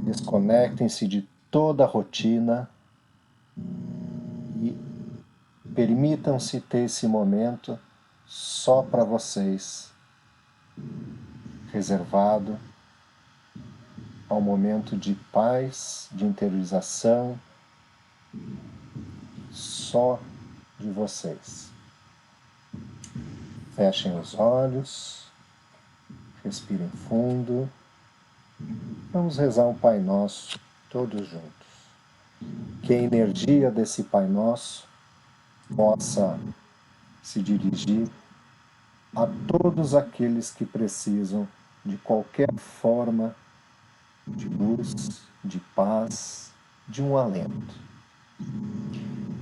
Desconectem-se de toda a rotina e permitam-se ter esse momento só para vocês, reservado ao momento de paz, de interiorização, só de vocês. Fechem os olhos, respirem fundo. Vamos rezar um Pai Nosso todos juntos. Que a energia desse Pai Nosso possa se dirigir a todos aqueles que precisam de qualquer forma de luz, de paz, de um alento.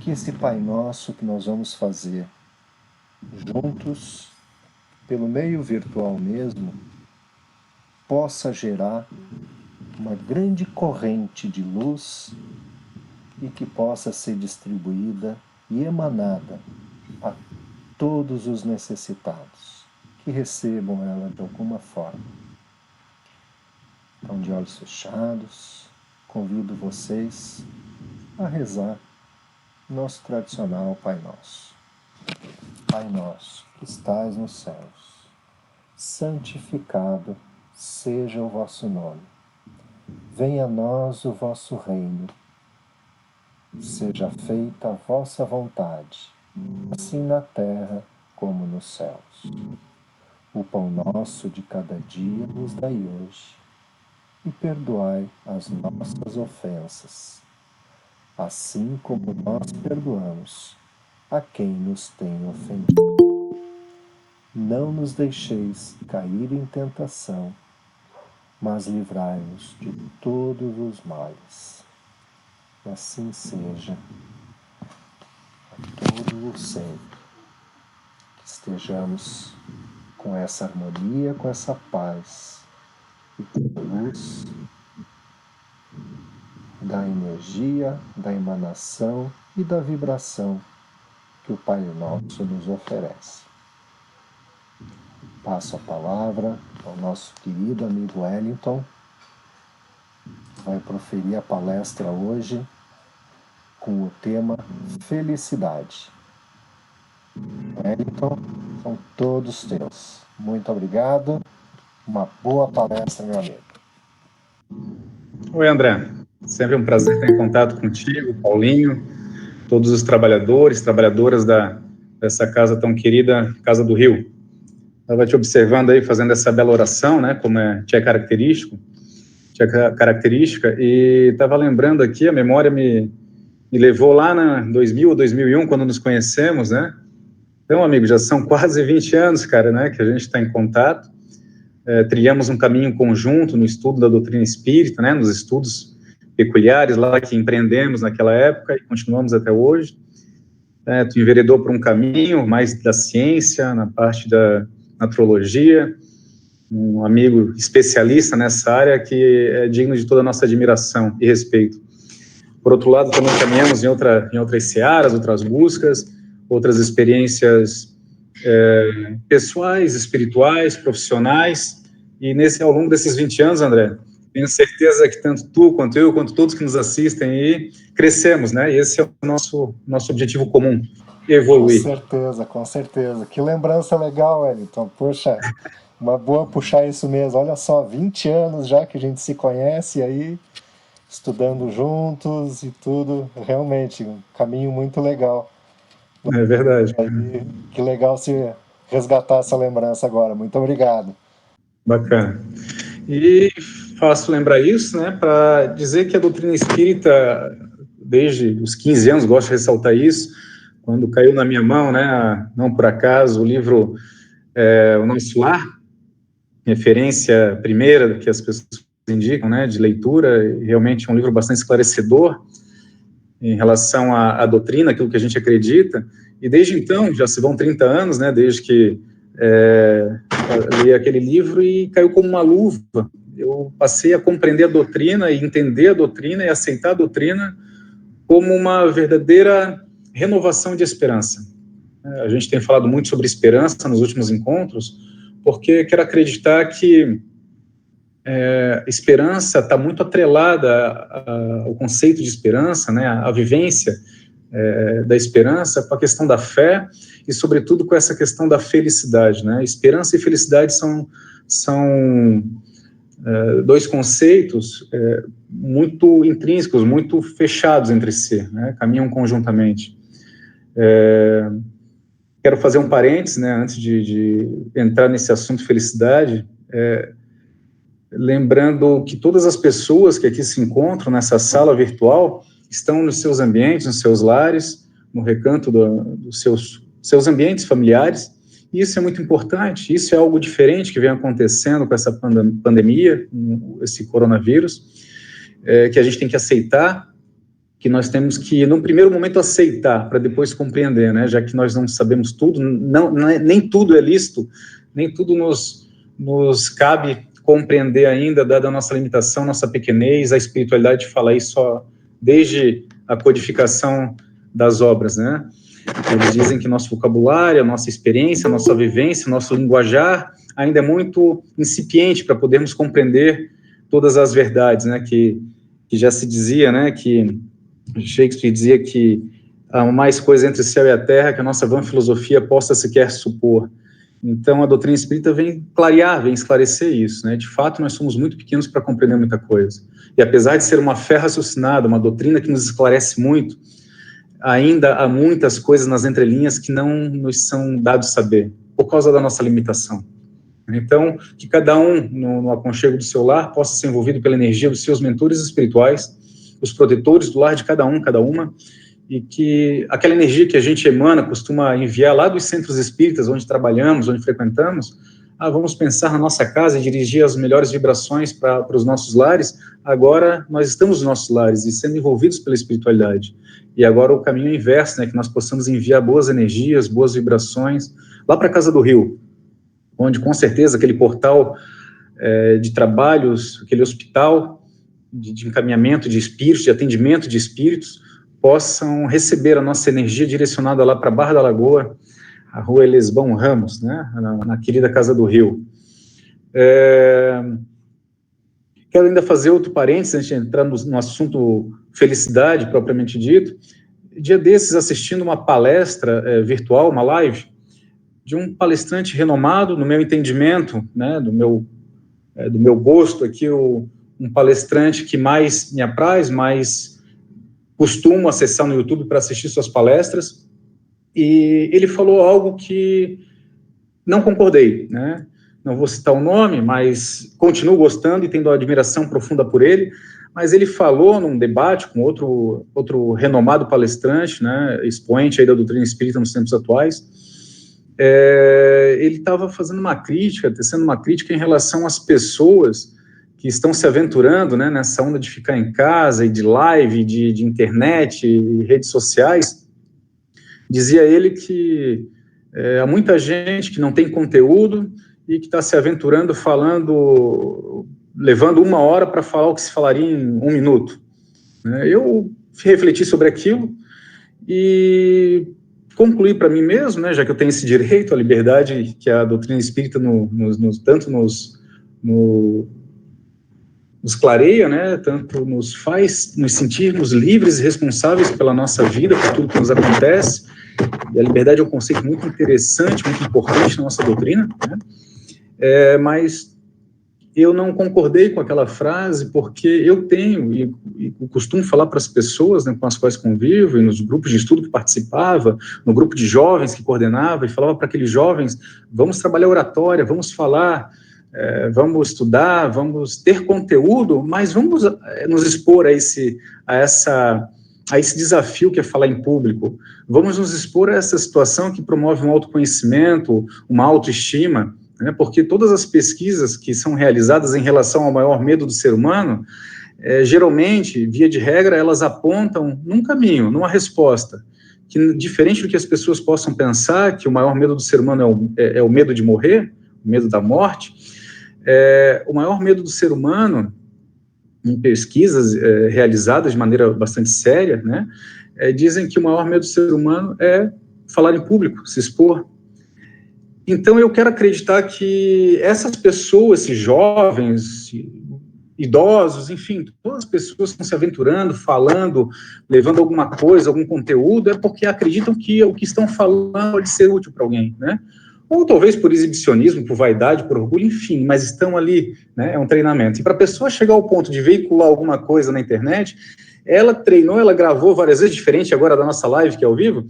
Que esse Pai Nosso que nós vamos fazer juntos, pelo meio virtual mesmo, possa gerar uma grande corrente de luz e que possa ser distribuída e emanada a todos os necessitados, que recebam ela de alguma forma. Então, de olhos fechados, convido vocês a rezar nosso tradicional Pai Nosso. Pai Nosso, que estais nos céus, santificado seja o vosso nome. Venha a nós o vosso reino. Seja feita a vossa vontade, assim na terra como nos céus. O pão nosso de cada dia nos dai hoje, e perdoai as nossas ofensas, assim como nós perdoamos a quem nos tem ofendido. Não nos deixeis cair em tentação, mas livrai-nos de todos os males. E assim seja a todo o sempre. Que estejamos com essa harmonia, com essa paz e com a luz da energia, da emanação e da vibração que o Pai Nosso nos oferece. Passo a palavra ao nosso querido amigo Wellington, que vai proferir a palestra hoje com o tema Felicidade. Wellington, são todos teus. Muito obrigado. Uma boa palestra, meu amigo. Oi, André. Sempre um prazer estar em contato contigo, Paulinho, todos os trabalhadores, trabalhadoras dessa casa tão querida, Casa do Rio. Estava te observando aí, fazendo essa bela oração, né, como tinha característica, e estava lembrando aqui, a memória me levou lá em 2000 ou 2001, quando nos conhecemos, né? Então, amigo, já são quase 20 anos, cara, né, que a gente está em contato. Trilhamos um caminho conjunto no estudo da doutrina espírita, né, nos estudos peculiares lá que empreendemos naquela época e continuamos até hoje. Tu enveredou por um caminho mais da ciência, na parte da naturologia, um amigo especialista nessa área que é digno de toda a nossa admiração e respeito. Por outro lado, também caminhamos em outras searas, outras buscas, outras experiências pessoais, espirituais, profissionais, e ao longo desses 20 anos, André, tenho certeza que tanto tu, quanto eu, quanto todos que nos assistem aí, crescemos, né? E esse é o nosso objetivo comum, evoluir. Com certeza. Que lembrança legal, Wellington. Poxa, uma boa puxar isso mesmo. Olha só, 20 anos já que a gente se conhece aí, estudando juntos e tudo. Realmente, um caminho muito legal. É verdade. Aí, que legal se resgatar essa lembrança agora. Muito obrigado. Bacana. E faço lembrar isso, né, para dizer que a doutrina espírita, desde os 15 anos, gosto de ressaltar isso, quando caiu na minha mão, né, não por acaso, o livro O Nosso Lar, referência primeira que as pessoas indicam, né, de leitura, realmente é um livro bastante esclarecedor em relação à doutrina, aquilo que a gente acredita, e desde então, já se vão 30 anos, né, desde que li aquele livro e caiu como uma luva. Eu passei a compreender a doutrina e entender a doutrina e aceitar a doutrina como uma verdadeira renovação de esperança. A gente tem falado muito sobre esperança nos últimos encontros, porque quero acreditar que esperança está muito atrelada ao conceito de esperança, né, a vivência da esperança, com a questão da fé e, sobretudo, com essa questão da felicidade, né? Esperança e felicidade são dois conceitos muito intrínsecos, muito fechados entre si, né? Caminham conjuntamente. Quero fazer um parênteses, né, antes de entrar nesse assunto felicidade, lembrando que todas as pessoas que aqui se encontram nessa sala virtual estão nos seus ambientes, nos seus lares, no recanto dos seus ambientes familiares, e isso é muito importante, isso é algo diferente que vem acontecendo com essa pandemia, esse coronavírus, que a gente tem que aceitar, que nós temos que, num primeiro momento, aceitar, para depois compreender, né, já que nós não sabemos tudo, nem tudo é lícito, nem tudo nos cabe compreender ainda, dada a nossa limitação, nossa pequenez, a espiritualidade fala isso só desde a codificação das obras, né? Eles dizem que nosso vocabulário, a nossa experiência, a nossa vivência, nosso linguajar ainda é muito incipiente para podermos compreender todas as verdades, né? Que já se dizia, né? Que Shakespeare dizia que há mais coisa entre o céu e a terra que a nossa vã filosofia possa sequer supor. Então, a doutrina espírita vem clarear, vem esclarecer isso, né? De fato, nós somos muito pequenos para compreender muita coisa. E apesar de ser uma fé raciocinada, uma doutrina que nos esclarece muito, ainda há muitas coisas nas entrelinhas que não nos são dados saber, por causa da nossa limitação. Então, que cada um, no aconchego do seu lar, possa ser envolvido pela energia dos seus mentores espirituais, os protetores do lar de cada um, cada uma, e que aquela energia que a gente emana, costuma enviar lá dos centros espíritas, onde trabalhamos, onde frequentamos, vamos pensar na nossa casa e dirigir as melhores vibrações para os nossos lares. Agora nós estamos nos nossos lares e sendo envolvidos pela espiritualidade. E agora o caminho é inverso, né, que nós possamos enviar boas energias, boas vibrações, lá para a Casa do Rio, onde com certeza aquele portal de trabalhos, aquele hospital de encaminhamento de espíritos, de atendimento de espíritos, possam receber a nossa energia direcionada lá para a Barra da Lagoa, a Rua Elesbão Ramos, né, na querida Casa do Rio. Quero ainda fazer outro parênteses, antes de entrar no assunto felicidade, propriamente dito. Dia desses, assistindo uma palestra virtual, uma live, de um palestrante renomado, no meu entendimento, né, do meu gosto aqui, um palestrante que mais me apraz, mais costumo acessar no YouTube para assistir suas palestras, e ele falou algo que não concordei, né? Não vou citar o nome, mas continuo gostando e tendo uma admiração profunda por ele, mas ele falou num debate com outro renomado palestrante, né, expoente aí da doutrina espírita nos tempos atuais, ele estava fazendo uma crítica, tecendo uma crítica em relação às pessoas que estão se aventurando, né, nessa onda de ficar em casa e de live, de internet e redes sociais. Dizia ele que há muita gente que não tem conteúdo e que está se aventurando levando 1 hora para falar o que se falaria em 1 minuto. Eu refleti sobre aquilo e concluí para mim mesmo, né, já que eu tenho esse direito à liberdade que a doutrina espírita tanto nos clareia, né, tanto nos faz nos sentirmos livres e responsáveis pela nossa vida, por tudo que nos acontece. E a liberdade é um conceito muito interessante, muito importante na nossa doutrina, né? Mas eu não concordei com aquela frase, porque eu tenho, e costumo falar para as pessoas, né, com as quais convivo, e nos grupos de estudo que participava, no grupo de jovens que coordenava, e falava para aqueles jovens: vamos trabalhar oratória, vamos falar, vamos estudar, vamos ter conteúdo, mas vamos nos expor a esse desafio que é falar em público. Vamos nos expor a essa situação que promove um autoconhecimento, uma autoestima, né, porque todas as pesquisas que são realizadas em relação ao maior medo do ser humano, geralmente, via de regra, elas apontam num caminho, numa resposta, que, diferente do que as pessoas possam pensar, que o maior medo do ser humano é o medo de morrer, o medo da morte, o maior medo do ser humano, em pesquisas realizadas de maneira bastante séria, né, dizem que o maior medo do ser humano é falar em público, se expor. Então, eu quero acreditar que essas pessoas, esses jovens, idosos, enfim, todas as pessoas estão se aventurando, falando, levando alguma coisa, algum conteúdo, é porque acreditam que o que estão falando pode ser útil para alguém, né? Ou talvez por exibicionismo, por vaidade, por orgulho, enfim, mas estão ali, né? É um treinamento. E para a pessoa chegar ao ponto de veicular alguma coisa na internet, ela treinou, ela gravou várias vezes, diferente agora da nossa live, que é ao vivo,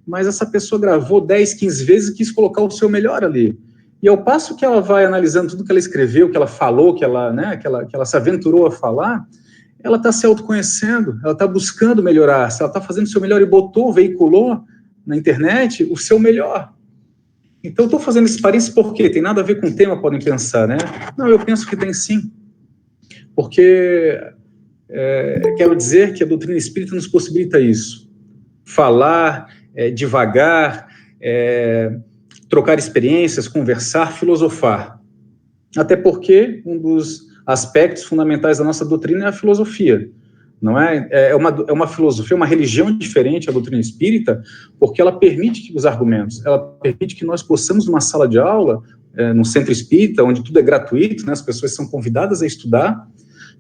mas essa pessoa gravou 10, 15 vezes e quis colocar o seu melhor ali. E ao passo que ela vai analisando tudo que ela escreveu, que ela falou, que ela, né, que ela se aventurou a falar, ela está se autoconhecendo, ela está buscando melhorar, ela está fazendo o seu melhor e botou, veiculou na internet o seu melhor. Então, estou fazendo esse parênteses porque tem nada a ver com o tema, podem pensar, né? Não, eu penso que tem sim, porque quero dizer que a doutrina espírita nos possibilita isso, falar, devagar, trocar experiências, conversar, filosofar. Até porque um dos aspectos fundamentais da nossa doutrina é a filosofia. Não é? É uma filosofia, uma religião diferente, a doutrina espírita, porque ela permite que os argumentos, ela permite que nós possamos, numa sala de aula, no centro espírita, onde tudo é gratuito, né, as pessoas são convidadas a estudar,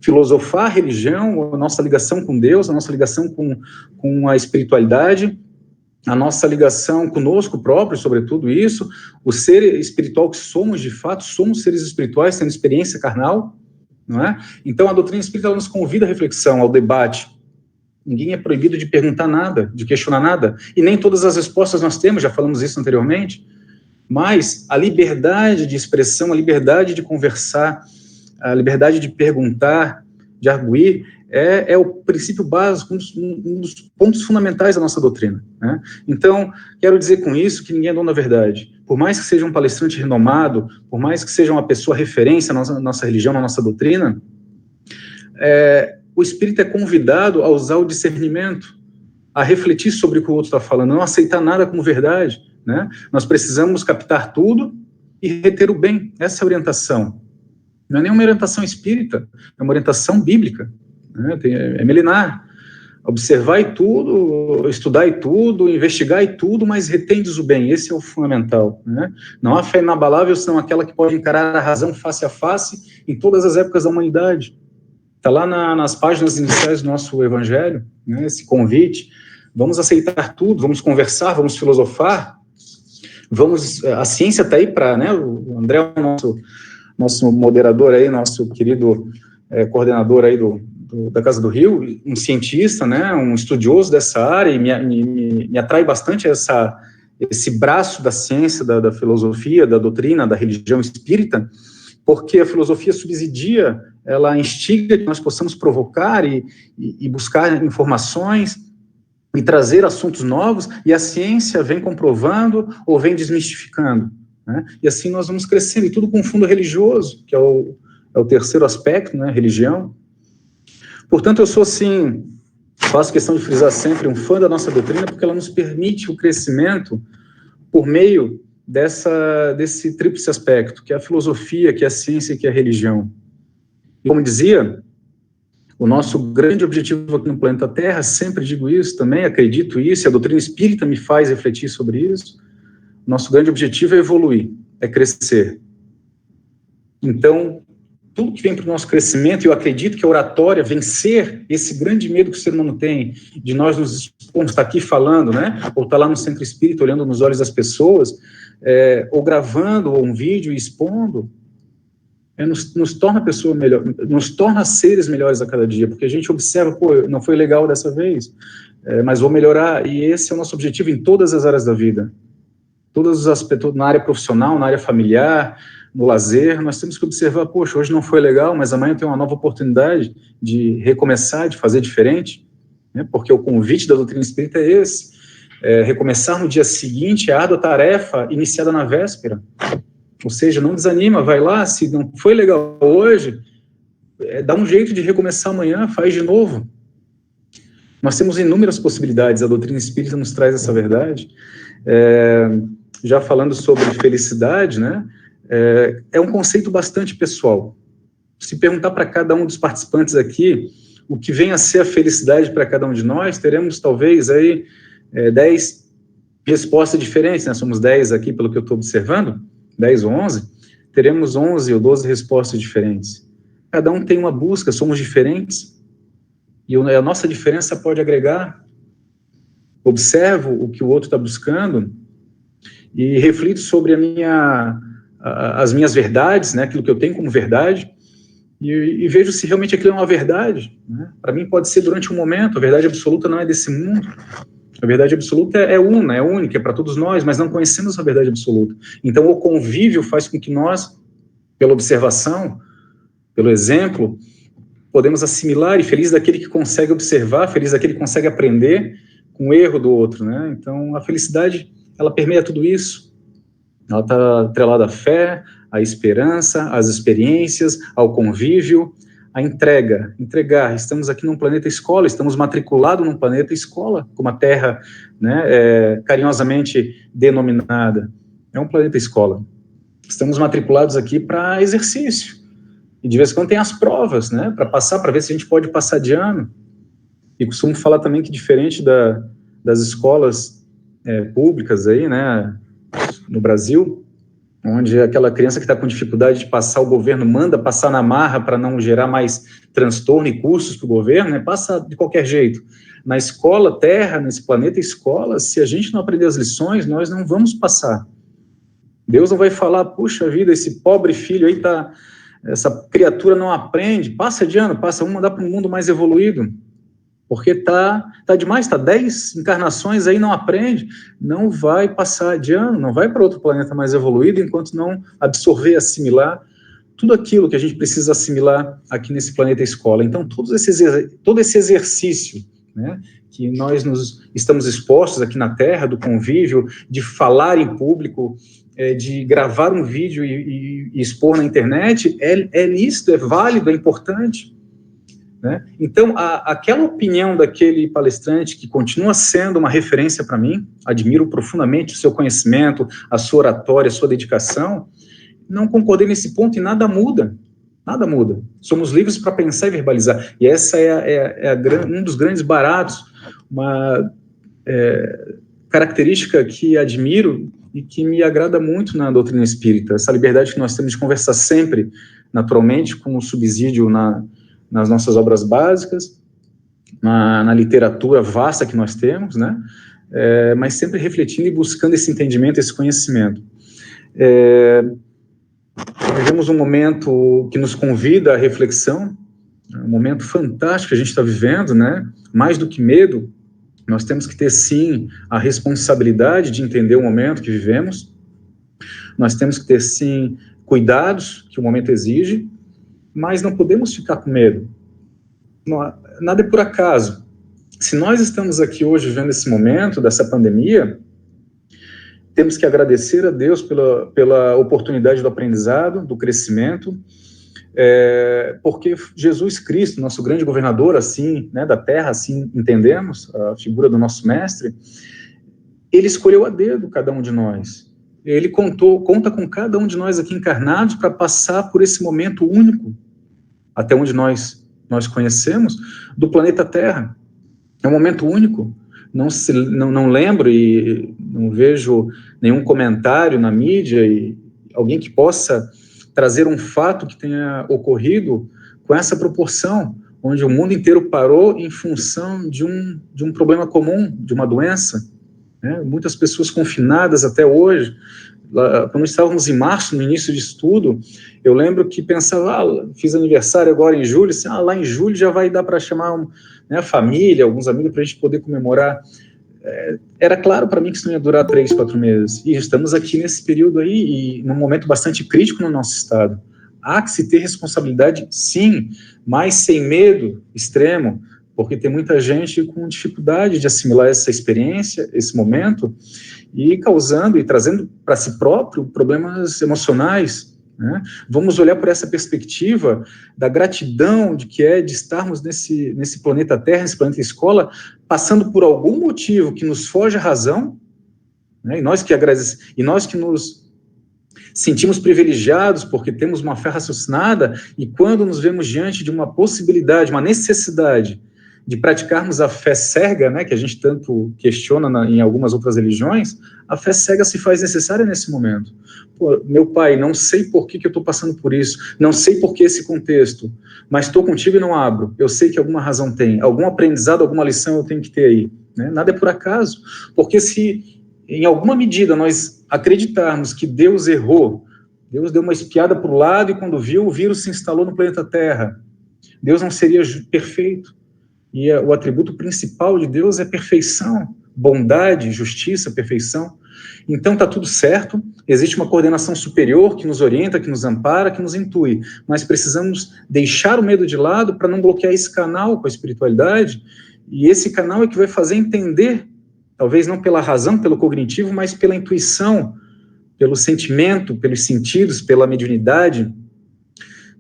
filosofar a religião, a nossa ligação com Deus, a nossa ligação com a espiritualidade, a nossa ligação conosco próprio, sobretudo isso, o ser espiritual que somos, de fato, somos seres espirituais, tendo experiência carnal, não é? Então, a doutrina espírita ela nos convida à reflexão, ao debate. Ninguém é proibido de perguntar nada, de questionar nada, e nem todas as respostas nós temos, já falamos isso anteriormente, mas a liberdade de expressão, a liberdade de conversar, a liberdade de perguntar, de arguir, é o princípio básico, um dos pontos fundamentais da nossa doutrina, né? Então, quero dizer com isso que ninguém é dono da verdade. Por mais que seja um palestrante renomado, por mais que seja uma pessoa referência na nossa religião, na nossa doutrina, o espírito é convidado a usar o discernimento, a refletir sobre o que o outro está falando, não aceitar nada como verdade, né? Nós precisamos captar tudo e reter o bem. Essa é a orientação. Não é nenhuma orientação espírita, é uma orientação bíblica, né? É milenar. Observar e tudo, estudar e tudo, investigar e tudo, mas retendes o bem, esse é o fundamental, né? Não há fé inabalável senão aquela que pode encarar a razão face a face em todas as épocas da humanidade. Está lá nas páginas iniciais do nosso evangelho, né, esse convite, vamos aceitar tudo, vamos conversar, vamos filosofar, a ciência está aí para, né, o André é o nosso moderador aí, nosso querido coordenador aí da Casa do Rio, um cientista, né, um estudioso dessa área, e me atrai bastante esse braço da ciência, da filosofia, da doutrina, da religião espírita, porque a filosofia subsidia, ela instiga que nós possamos provocar e buscar informações e trazer assuntos novos, e a ciência vem comprovando ou vem desmistificando, né? E assim nós vamos crescendo, e tudo com fundo religioso, que é o terceiro aspecto, né, religião. Portanto, eu sou, assim, faço questão de frisar sempre, um fã da nossa doutrina, porque ela nos permite o crescimento por meio desse tríplice aspecto, que é a filosofia, que é a ciência e que é a religião. E como dizia, o nosso grande objetivo aqui no planeta Terra, sempre digo isso também, acredito isso, e a doutrina espírita me faz refletir sobre isso, nosso grande objetivo é evoluir, é crescer. Então, tudo que vem para o nosso crescimento, e eu acredito que a oratória, vencer esse grande medo que o ser humano tem, de nós nos expormos, estar aqui falando, né, ou estar lá no centro espírita, olhando nos olhos das pessoas, ou gravando um vídeo e expondo, nos torna pessoa melhor, nos torna seres melhores a cada dia, porque a gente observa, pô, não foi legal dessa vez, mas vou melhorar, e esse é o nosso objetivo em todas as áreas da vida, todos os aspectos, na área profissional, na área familiar, no lazer, nós temos que observar, poxa, hoje não foi legal, mas amanhã eu tenho uma nova oportunidade de recomeçar, de fazer diferente, né? Porque o convite da doutrina espírita é esse, recomeçar no dia seguinte a árdua tarefa iniciada na véspera, ou seja, não desanima, vai lá, se não foi legal hoje, dá um jeito de recomeçar amanhã, faz de novo. Nós temos inúmeras possibilidades, a doutrina espírita nos traz essa verdade. Já falando sobre felicidade, né, é um conceito bastante pessoal. Se perguntar para cada um dos participantes aqui o que vem a ser a felicidade para cada um de nós, teremos talvez aí 10 respostas diferentes, né? Somos 10 aqui pelo que eu estou observando, 10 ou 11, teremos 11 ou 12 respostas diferentes. cada um tem uma busca, somos diferentes, e a nossa diferença pode agregar. Observo o que o outro está buscando e reflito sobre as minhas verdades, né, aquilo que eu tenho como verdade, e vejo se realmente aquilo é uma verdade. Né? Para mim pode ser durante um momento, a verdade absoluta não é desse mundo. A verdade absoluta é una, é única, é para todos nós, mas não conhecemos a verdade absoluta. Então o convívio faz com que nós, pela observação, pelo exemplo, podemos assimilar, e feliz daquele que consegue observar, feliz daquele que consegue aprender com o erro do outro, né? Então, a felicidade, ela permeia tudo isso. Ela está atrelada à fé, à esperança, às experiências, ao convívio, à entregar. Estamos aqui num planeta escola, estamos matriculados num planeta escola, como a Terra, né, carinhosamente denominada. É um planeta escola. Estamos matriculados aqui para exercício. E de vez em quando tem as provas, né, para passar, para ver se a gente pode passar de ano. E costumo falar também que diferente das escolas públicas aí, né, no Brasil, onde aquela criança que está com dificuldade de passar, o governo manda passar na marra para não gerar mais transtorno e custos para o governo, né, passa de qualquer jeito. Na escola Terra, nesse planeta escola, se a gente não aprender as lições, nós não vamos passar. Deus não vai falar, puxa vida, esse pobre filho aí tá, essa criatura não aprende, passa de ano, vamos mandar para um mundo mais evoluído, porque tá demais, 10 encarnações aí, não aprende, não vai passar de ano, não vai para outro planeta mais evoluído, enquanto não absorver, assimilar tudo aquilo que a gente precisa assimilar aqui nesse planeta escola. Então, todo esse exercício, né, que nós estamos expostos aqui na Terra, do convívio, de falar em público, de gravar um vídeo e expor na internet, é lícito, é válido, é importante. Né? Então, aquela opinião daquele palestrante, que continua sendo uma referência para mim, admiro profundamente o seu conhecimento, a sua oratória, a sua dedicação, não concordei nesse ponto e nada muda. Nada muda. Somos livres para pensar e verbalizar. E essa um dos grandes baratos, uma característica que admiro e que me agrada muito na doutrina espírita. Essa liberdade que nós temos de conversar sempre, naturalmente, com o subsídio nas nossas obras básicas, na literatura vasta que nós temos, né? Mas sempre refletindo e buscando esse entendimento, esse conhecimento. Vivemos um momento que nos convida à reflexão, um momento fantástico que a gente está vivendo, né? Mais do que medo, nós temos que ter, sim, a responsabilidade de entender o momento que vivemos, nós temos que ter, sim, cuidados que o momento exige, mas não podemos ficar com medo. Nada é por acaso. Se nós estamos aqui hoje vivendo esse momento dessa pandemia, temos que agradecer a Deus pela oportunidade do aprendizado, do crescimento, porque Jesus Cristo, nosso grande governador, assim, né, da Terra, assim entendemos, a figura do nosso mestre, ele escolheu a dedo cada um de nós. Ele conta com cada um de nós aqui encarnados para passar por esse momento único, até onde nós conhecemos, do planeta Terra. É um momento único. Não lembro e não vejo nenhum comentário na mídia e alguém que possa trazer um fato que tenha ocorrido com essa proporção, onde o mundo inteiro parou em função de um problema comum, de uma doença. Né? Muitas pessoas confinadas até hoje. Quando estávamos em março, no início de estudo, eu lembro que pensava, fiz aniversário agora em julho, assim, lá em julho já vai dar para chamar a família, alguns amigos, para a gente poder comemorar. Era claro para mim que isso não ia durar 3, 4 meses. E estamos aqui nesse período aí, e num momento bastante crítico no nosso estado. Há que se ter responsabilidade, sim, mas sem medo extremo, porque tem muita gente com dificuldade de assimilar essa experiência, esse momento, e causando e trazendo para si próprio problemas emocionais. Né? Vamos olhar por essa perspectiva da gratidão de estarmos nesse planeta Terra, nesse planeta escola, passando por algum motivo que nos foge à razão, né? e nós que nos sentimos privilegiados porque temos uma fé raciocinada, e quando nos vemos diante de uma possibilidade, uma necessidade de praticarmos a fé cega, né, que a gente tanto questiona em algumas outras religiões, a fé cega se faz necessária nesse momento. Pô, meu pai, não sei por que eu estou passando por isso, não sei por que esse contexto, mas estou contigo e não abro. Eu sei que alguma razão tem, algum aprendizado, alguma lição eu tenho que ter aí. Né? Nada é por acaso, porque se em alguma medida nós acreditarmos que Deus errou, Deus deu uma espiada para o lado e quando viu, o vírus se instalou no planeta Terra. Deus não seria perfeito. E o atributo principal de Deus é perfeição, bondade, justiça, perfeição. Então está tudo certo, existe uma coordenação superior que nos orienta, que nos ampara, que nos intui, mas precisamos deixar o medo de lado para não bloquear esse canal com a espiritualidade, e esse canal é que vai fazer entender, talvez não pela razão, pelo cognitivo, mas pela intuição, pelo sentimento, pelos sentidos, pela mediunidade,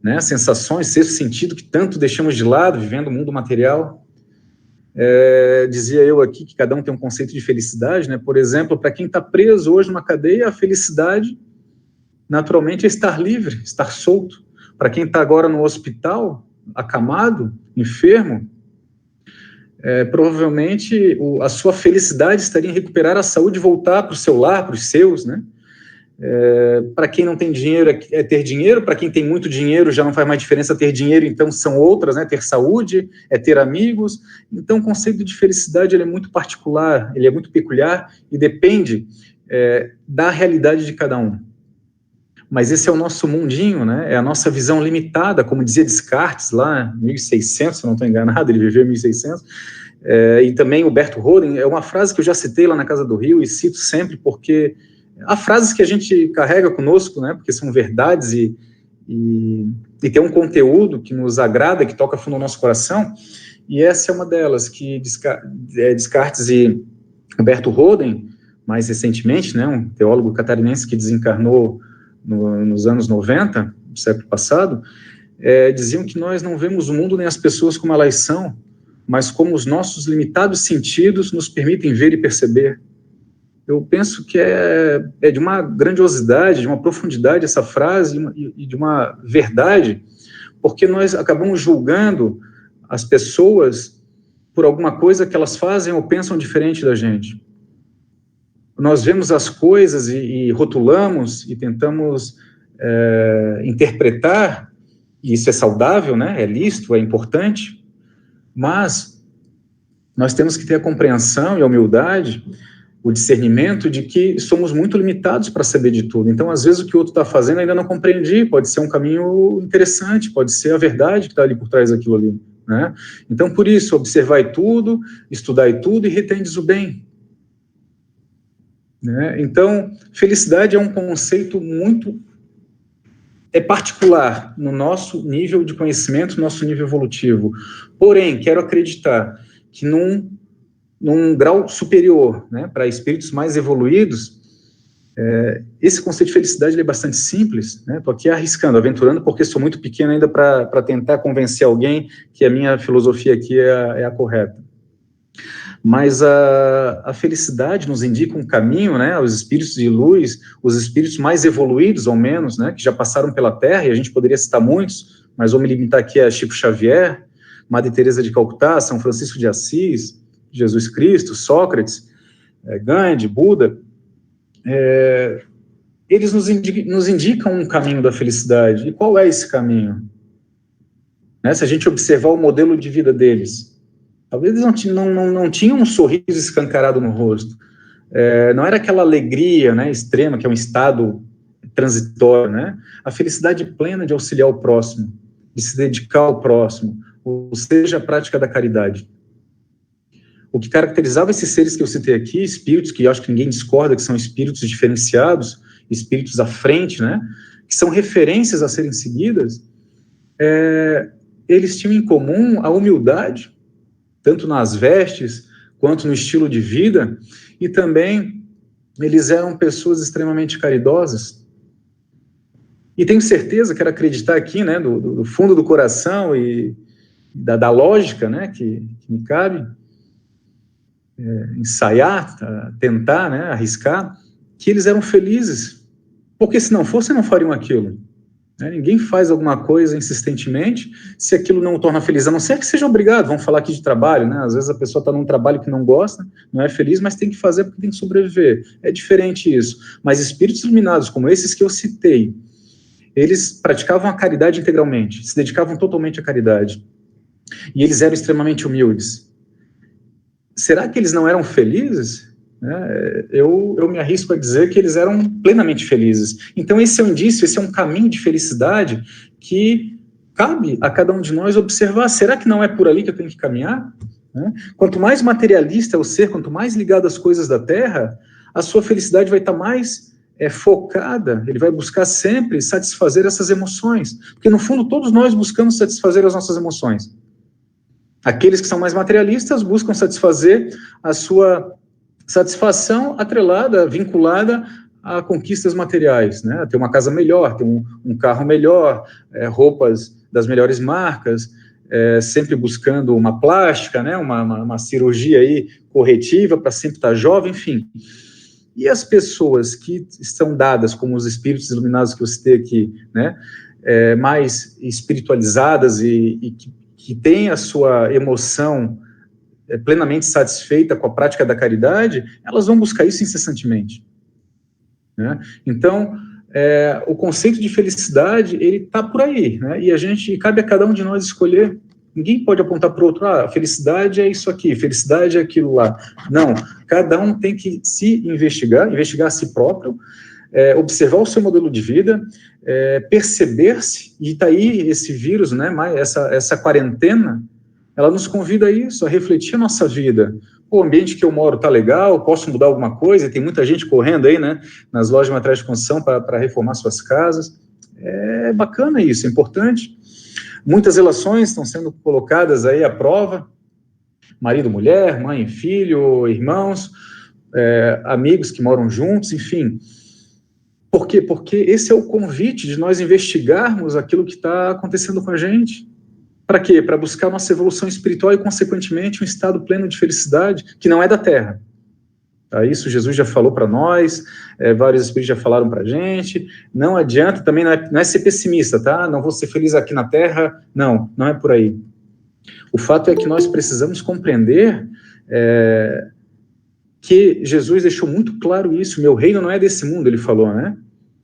né, sensações, sexto sentido que tanto deixamos de lado, vivendo o mundo material. Dizia eu aqui que cada um tem um conceito de felicidade, né? Por exemplo, para quem está preso hoje numa cadeia, a felicidade, naturalmente, é estar livre, estar solto. Para quem está agora no hospital, acamado, enfermo, provavelmente a sua felicidade estaria em recuperar a saúde e voltar para o seu lar, para os seus, né? Para quem não tem dinheiro é ter dinheiro, para quem tem muito dinheiro já não faz mais diferença ter dinheiro, então são outras, né? Ter saúde, é ter amigos. Então o conceito de felicidade ele é muito particular, ele é muito peculiar e depende da realidade de cada um. Mas esse é o nosso mundinho, né? É a nossa visão limitada, como dizia Descartes lá em 1600, se eu não estou enganado, ele viveu em 1600, e também o Berto Roden, é uma frase que eu já citei lá na Casa do Rio e cito sempre porque há frases que a gente carrega conosco, né, porque são verdades e tem um conteúdo que nos agrada, que toca fundo no nosso coração, e essa é uma delas, que Descartes e Humberto Roden, mais recentemente, né, um teólogo catarinense que desencarnou nos anos 90, do século passado, diziam que nós não vemos o mundo nem as pessoas como elas são, mas como os nossos limitados sentidos nos permitem ver e perceber. Eu penso que é de uma grandiosidade, de uma profundidade essa frase e de uma verdade, porque nós acabamos julgando as pessoas por alguma coisa que elas fazem ou pensam diferente da gente. Nós vemos as coisas e rotulamos e tentamos interpretar, e isso é saudável, né? É lícito, é importante, mas nós temos que ter a compreensão e a humildade, o discernimento de que somos muito limitados para saber de tudo. Então, às vezes, o que o outro está fazendo ainda não compreendi, pode ser um caminho interessante, pode ser a verdade que está ali por trás daquilo ali. Né? Então, por isso, observai tudo, estudai tudo e retendes o bem. Né? Então, felicidade é um conceito muito particular no nosso nível de conhecimento, no nosso nível evolutivo. Porém, quero acreditar que num grau superior, né, para espíritos mais evoluídos, esse conceito de felicidade ele é bastante simples, né? Estou aqui arriscando, aventurando, porque sou muito pequeno ainda para tentar convencer alguém que a minha filosofia aqui é a correta. Mas a felicidade nos indica um caminho, né? Os espíritos de luz, os espíritos mais evoluídos, ou menos, né? Que já passaram pela Terra, e a gente poderia citar muitos, mas vou me limitar aqui a Chico Xavier, Madre Teresa de Calcutá, São Francisco de Assis, Jesus Cristo, Sócrates, Gandhi, Buda, eles nos indicam um caminho da felicidade. E qual é esse caminho? Né? Se a gente observar o modelo de vida deles, talvez eles não tinham um sorriso escancarado no rosto. Não era aquela alegria, né, extrema, que é um estado transitório. Né? A felicidade plena de auxiliar o próximo, de se dedicar ao próximo, ou seja, a prática da caridade. O que caracterizava esses seres que eu citei aqui, espíritos que eu acho que ninguém discorda, que são espíritos diferenciados, espíritos à frente, né, que são referências a serem seguidas, eles tinham em comum a humildade, tanto nas vestes, quanto no estilo de vida, e também eles eram pessoas extremamente caridosas. E tenho certeza, quero acreditar aqui, né, do fundo do coração e da lógica, né, que me cabe, ensaiar, tentar, né, arriscar, que eles eram felizes, porque se não fossem, não fariam aquilo. né? Ninguém faz alguma coisa insistentemente se aquilo não o torna feliz, a não ser que seja obrigado. Vamos falar aqui de trabalho, né? Às vezes a pessoa está num trabalho que não gosta, não é feliz, mas tem que fazer porque tem que sobreviver. É diferente isso. Mas espíritos iluminados como esses que eu citei, eles praticavam a caridade integralmente, se dedicavam totalmente à caridade. E eles eram extremamente humildes. Será que eles não eram felizes? Eu me arrisco a dizer que eles eram plenamente felizes. Então esse é um indício, esse é um caminho de felicidade que cabe a cada um de nós observar. Será que não é por ali que eu tenho que caminhar? Quanto mais materialista é o ser, quanto mais ligado às coisas da terra, a sua felicidade vai estar mais focada, ele vai buscar sempre satisfazer essas emoções. Porque no fundo todos nós buscamos satisfazer as nossas emoções. Aqueles que são mais materialistas buscam satisfazer a sua satisfação atrelada, vinculada a conquistas materiais, né? Ter uma casa melhor, ter um carro melhor, roupas das melhores marcas, sempre buscando uma plástica, né? Uma cirurgia aí corretiva para sempre estar jovem, enfim. E as pessoas que estão dadas, como os espíritos iluminados que eu citei aqui, né? Mais espiritualizadas e que têm a sua emoção plenamente satisfeita com a prática da caridade, elas vão buscar isso incessantemente. Né? Então, o conceito de felicidade, ele está por aí, né? E cabe a cada um de nós escolher. Ninguém pode apontar para o outro, felicidade é isso aqui, felicidade é aquilo lá. Não, cada um tem que se investigar a si próprio, observar o seu modelo de vida, perceber-se, e está aí esse vírus, né, essa quarentena, ela nos convida a isso, a refletir a nossa vida. O ambiente que eu moro está legal, posso mudar alguma coisa? Tem muita gente correndo aí, né, nas lojas de materiais de construção para reformar suas casas. É bacana isso, é importante. Muitas relações estão sendo colocadas aí à prova, marido, mulher, mãe, filho, irmãos, amigos que moram juntos, enfim. Por quê? Porque esse é o convite de nós investigarmos aquilo que está acontecendo com a gente. Para quê? Para buscar nossa evolução espiritual e, consequentemente, um estado pleno de felicidade, que não é da Terra. Isso Jesus já falou para nós, vários espíritos já falaram para a gente. Não adianta, também não é ser pessimista, tá? Não vou ser feliz aqui na Terra. Não é por aí. O fato é que nós precisamos compreender que Jesus deixou muito claro isso. Meu reino não é desse mundo, ele falou, né?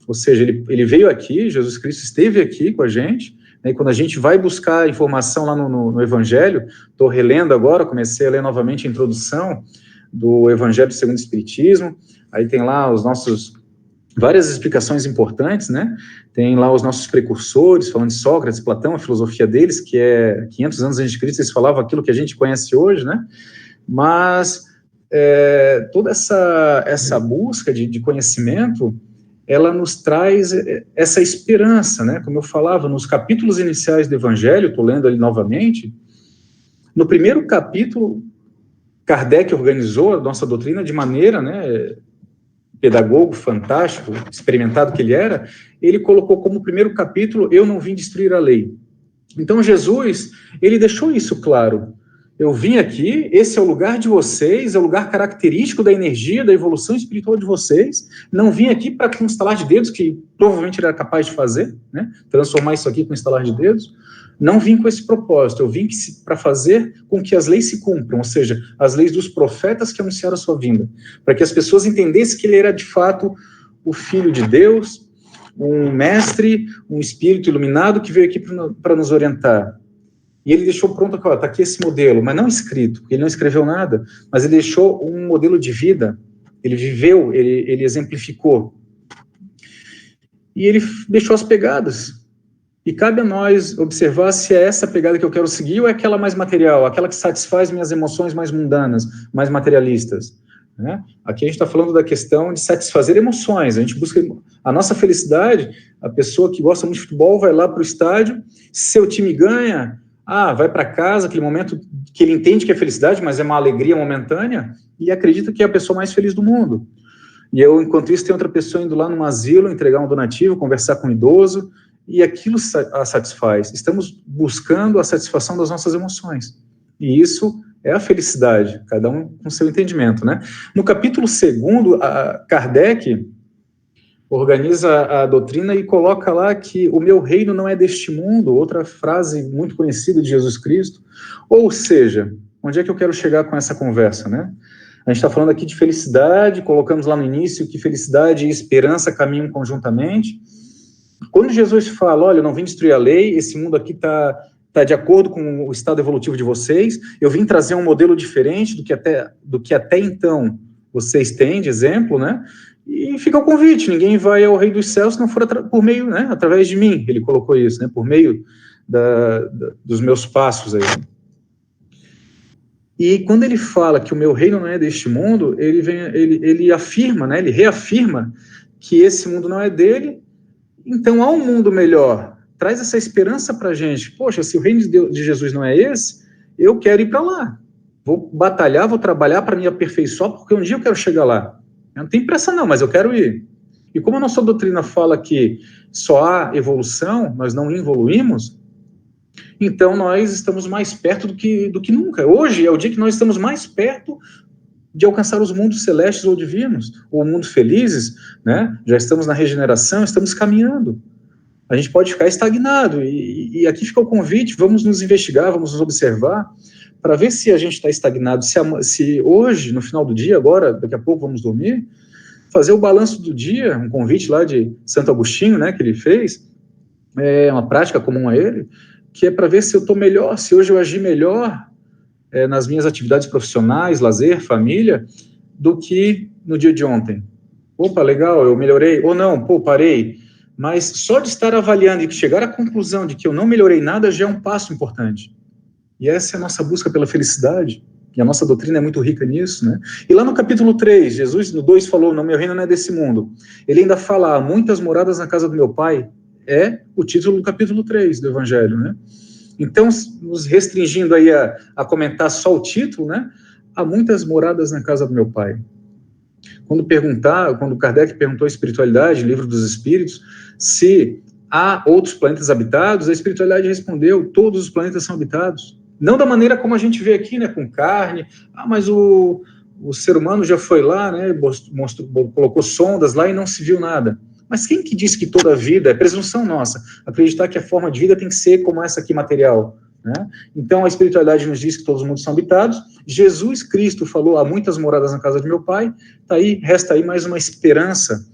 Ou seja, ele veio aqui, Jesus Cristo esteve aqui com a gente, e quando a gente vai buscar informação lá no Evangelho, estou relendo agora, comecei a ler novamente a introdução do Evangelho segundo o Espiritismo, aí tem lá várias explicações importantes, né? Tem lá os nossos precursores, falando de Sócrates, Platão, a filosofia deles, que 500 anos antes de Cristo, eles falavam aquilo que a gente conhece hoje, né? Mas toda essa busca de conhecimento, ela nos traz essa esperança, né? Como eu falava, nos capítulos iniciais do Evangelho, estou lendo ali novamente, no primeiro capítulo, Kardec organizou a nossa doutrina de maneira, né, pedagogo fantástico, experimentado que ele era, ele colocou como primeiro capítulo, eu não vim destruir a lei. Então Jesus, ele deixou isso claro. Eu vim aqui, esse é o lugar de vocês, é o lugar característico da energia, da evolução espiritual de vocês. Não vim aqui para com um estalar de dedos, que provavelmente ele era capaz de fazer, né? Transformar isso aqui com um estalar de dedos. Não vim com esse propósito, eu vim para fazer com que as leis se cumpram, ou seja, as leis dos profetas que anunciaram a sua vinda, para que as pessoas entendessem que ele era de fato o Filho de Deus, um mestre, um espírito iluminado que veio aqui para nos orientar. E ele deixou pronto, está aqui esse modelo, mas não escrito, porque ele não escreveu nada, mas ele deixou um modelo de vida, ele viveu, ele exemplificou. E ele deixou as pegadas. E cabe a nós observar se é essa pegada que eu quero seguir ou é aquela mais material, aquela que satisfaz minhas emoções mais mundanas, mais materialistas. Né? Aqui a gente está falando da questão de satisfazer emoções, a gente busca a nossa felicidade. A pessoa que gosta muito de futebol vai lá para o estádio, se seu time ganha, vai para casa, aquele momento que ele entende que é felicidade, mas é uma alegria momentânea, e acredita que é a pessoa mais feliz do mundo. E enquanto isso, tem outra pessoa indo lá num asilo, entregar um donativo, conversar com um idoso, e aquilo a satisfaz. Estamos buscando a satisfação das nossas emoções. E isso é a felicidade, cada um com seu entendimento, né? No capítulo 2, Kardec organiza a doutrina e coloca lá que o meu reino não é deste mundo, outra frase muito conhecida de Jesus Cristo. Ou seja, onde é que eu quero chegar com essa conversa, né? A gente está falando aqui de felicidade, colocamos lá no início que felicidade e esperança caminham conjuntamente. Quando Jesus fala, olha, eu não vim destruir a lei, esse mundo aqui está de acordo com o estado evolutivo de vocês, eu vim trazer um modelo diferente do que até então vocês têm de exemplo, né? E fica o convite, ninguém vai ao Rei dos Céus se não for por meio, né? Através de mim, ele colocou isso, né? Por meio dos meus passos aí. E quando ele fala que o meu reino não é deste mundo, ele afirma, né? Ele reafirma que esse mundo não é dele. Então, há um mundo melhor. Traz essa esperança para a gente. Poxa, se o reino de Jesus não é esse, eu quero ir para lá. Vou batalhar, vou trabalhar para me aperfeiçoar, porque um dia eu quero chegar lá. Eu não tenho pressa não, mas eu quero ir. E como a nossa doutrina fala que só há evolução, nós não evoluímos, então nós estamos mais perto do que nunca. Hoje é o dia que nós estamos mais perto de alcançar os mundos celestes ou divinos, ou mundos felizes, né? Já estamos na regeneração, estamos caminhando. A gente pode ficar estagnado, e aqui fica o convite, vamos nos investigar, vamos nos observar, para ver se a gente está estagnado, se hoje, no final do dia, agora, daqui a pouco vamos dormir, fazer o balanço do dia, um convite lá de Santo Agostinho, né, que ele fez, é uma prática comum a ele, que é para ver se eu estou melhor, se hoje eu agi melhor nas minhas atividades profissionais, lazer, família, do que no dia de ontem. Opa, legal, eu melhorei, ou não, pô, parei. Mas só de estar avaliando e chegar à conclusão de que eu não melhorei nada já é um passo importante. E essa é a nossa busca pela felicidade, e a nossa doutrina é muito rica nisso, né? E lá no capítulo 3, Jesus no 2 falou, não, meu reino não é desse mundo. Ele ainda fala, há muitas moradas na casa do meu pai, é o título do capítulo 3 do Evangelho, né? Então, nos restringindo aí a comentar só o título, né? Há muitas moradas na casa do meu pai. Quando Kardec perguntou à espiritualidade, livro dos Espíritos, se há outros planetas habitados, a espiritualidade respondeu, todos os planetas são habitados. Não da maneira como a gente vê aqui, né, com carne, mas o ser humano já foi lá, né, colocou sondas lá e não se viu nada. Mas quem que disse que toda a vida, é presunção nossa, acreditar que a forma de vida tem que ser como essa aqui material, né? Então a espiritualidade nos diz que todos os mundos são habitados, Jesus Cristo falou, há muitas moradas na casa de meu pai, resta aí mais uma esperança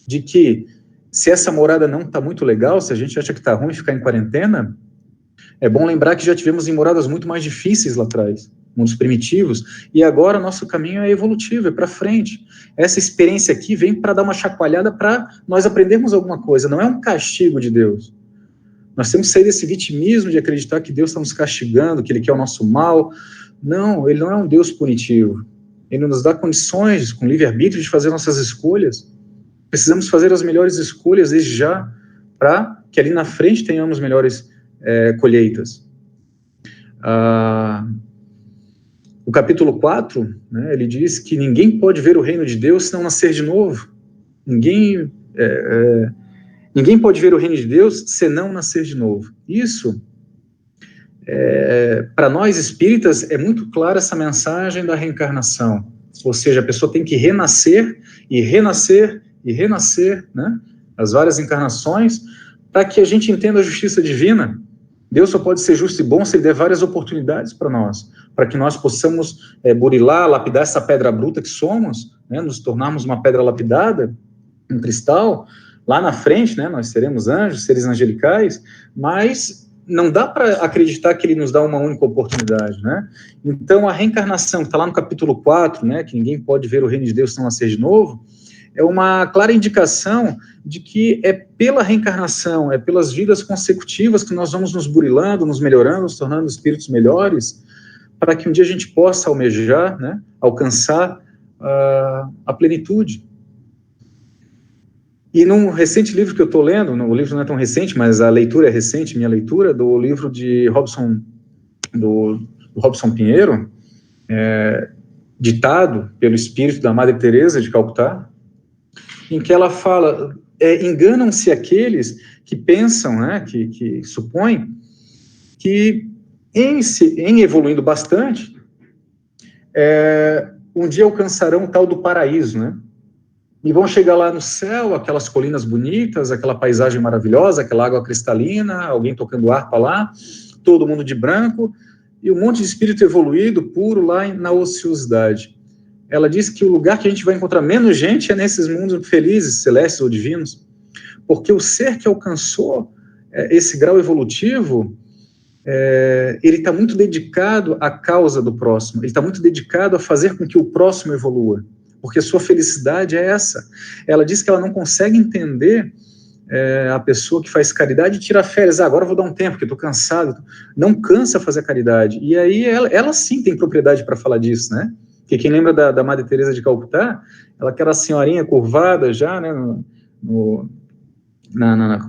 de que se essa morada não está muito legal, se a gente acha que está ruim ficar em quarentena, é bom lembrar que já tivemos em moradas muito mais difíceis lá atrás, mundos primitivos, e agora nosso caminho é evolutivo, é para frente. Essa experiência aqui vem para dar uma chacoalhada para nós aprendermos alguma coisa, não é um castigo de Deus. Nós temos que sair desse vitimismo de acreditar que Deus está nos castigando, que Ele quer o nosso mal. Não, Ele não é um Deus punitivo. Ele nos dá condições, com livre-arbítrio, de fazer nossas escolhas. Precisamos fazer as melhores escolhas desde já, para que ali na frente tenhamos melhores colheitas. O capítulo 4, né, ele diz que ninguém pode ver o reino de Deus se não nascer de novo. Ninguém pode ver o reino de Deus se não nascer de novo. Isso, para nós espíritas, é muito clara essa mensagem da reencarnação. Ou seja, a pessoa tem que renascer e renascer e renascer, né? As várias encarnações, para que a gente entenda a justiça divina. Deus só pode ser justo e bom se Ele der várias oportunidades para nós, para que nós possamos burilar, lapidar essa pedra bruta que somos, né? Nos tornarmos uma pedra lapidada, um cristal. Lá na frente, né, nós seremos anjos, seres angelicais, mas não dá para acreditar que Ele nos dá uma única oportunidade, né? Então, a reencarnação, que está lá no capítulo 4, né, que ninguém pode ver o reino de Deus se não nascer de novo, é uma clara indicação de que é pela reencarnação, é pelas vidas consecutivas que nós vamos nos burilando, nos melhorando, nos tornando espíritos melhores, para que um dia a gente possa almejar, né, alcançar a plenitude. E num recente livro que eu estou lendo, o livro não é tão recente, mas a leitura é recente, minha leitura, do livro de do Robson Pinheiro, ditado pelo espírito da Madre Teresa de Calcutá, em que ela fala, enganam-se aqueles que pensam, né, que supõem que em evoluindo bastante, um dia alcançarão o tal do paraíso, né? e vão chegar lá no céu, aquelas colinas bonitas, aquela paisagem maravilhosa, aquela água cristalina, alguém tocando harpa lá, todo mundo de branco, e um monte de espírito evoluído, puro, lá na ociosidade. Ela diz que o lugar que a gente vai encontrar menos gente é nesses mundos felizes, celestes ou divinos, porque o ser que alcançou esse grau evolutivo, ele está muito dedicado à causa do próximo, ele está muito dedicado a fazer com que o próximo evolua, porque a sua felicidade é essa. Ela diz que ela não consegue entender a pessoa que faz caridade e tira férias. Agora eu vou dar um tempo, porque estou cansado. Não cansa fazer caridade. E aí ela sim tem propriedade para falar disso, né? Porque quem lembra da Madre Teresa de Calcutá, ela que era senhorinha curvada já, né, com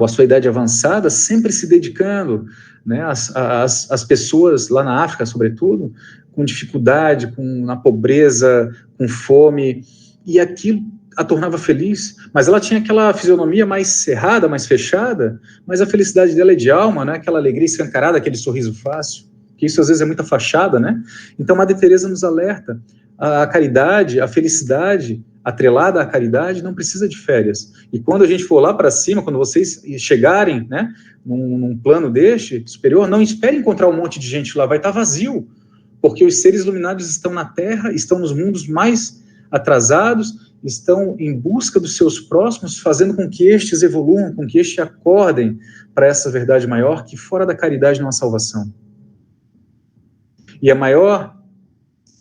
a sua idade avançada, sempre se dedicando, né, às pessoas lá na África, sobretudo, com dificuldade, na pobreza, com fome, e aquilo a tornava feliz, mas ela tinha aquela fisionomia mais cerrada, mais fechada, mas a felicidade dela é de alma, né, aquela alegria escancarada, aquele sorriso fácil, que isso às vezes é muita fachada, né? Então Madre Teresa nos alerta, a caridade, a felicidade atrelada à caridade não precisa de férias. E quando a gente for lá para cima, quando vocês chegarem, né, num plano deste superior, não espere encontrar um monte de gente lá, vai estar vazio, porque os seres iluminados estão na Terra, estão nos mundos mais atrasados, estão em busca dos seus próximos, fazendo com que estes evoluam, com que estes acordem para essa verdade maior, que fora da caridade não há salvação. E a maior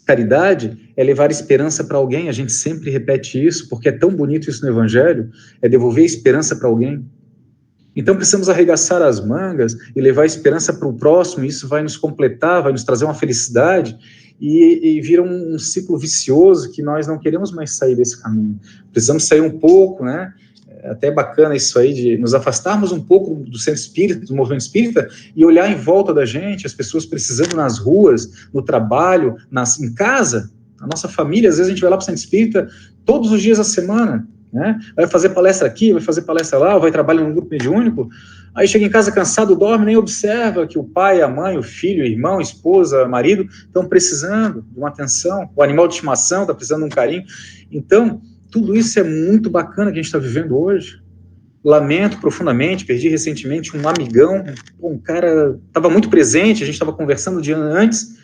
caridade é levar esperança para alguém, a gente sempre repete isso, porque é tão bonito isso no Evangelho, é devolver esperança para alguém. Então precisamos arregaçar as mangas e levar esperança para o próximo, e isso vai nos completar, vai nos trazer uma felicidade, e vira um ciclo vicioso que nós não queremos mais sair desse caminho. Precisamos sair um pouco, né? É até bacana isso aí, de nos afastarmos um pouco do centro espírita, do movimento espírita, e olhar em volta da gente, as pessoas precisando nas ruas, no trabalho, em casa, a nossa família. Às vezes a gente vai lá para o centro espírita todos os dias da semana, né? Vai fazer palestra aqui, vai fazer palestra lá, vai trabalhar num grupo mediúnico, aí chega em casa cansado, dorme, nem observa que o pai, a mãe, o filho, o irmão, a esposa, o marido estão precisando de uma atenção, o animal de estimação está precisando de um carinho. Então, tudo isso é muito bacana que a gente está vivendo hoje. Lamento profundamente, perdi recentemente um amigão, um cara estava muito presente, a gente estava conversando o dia antes,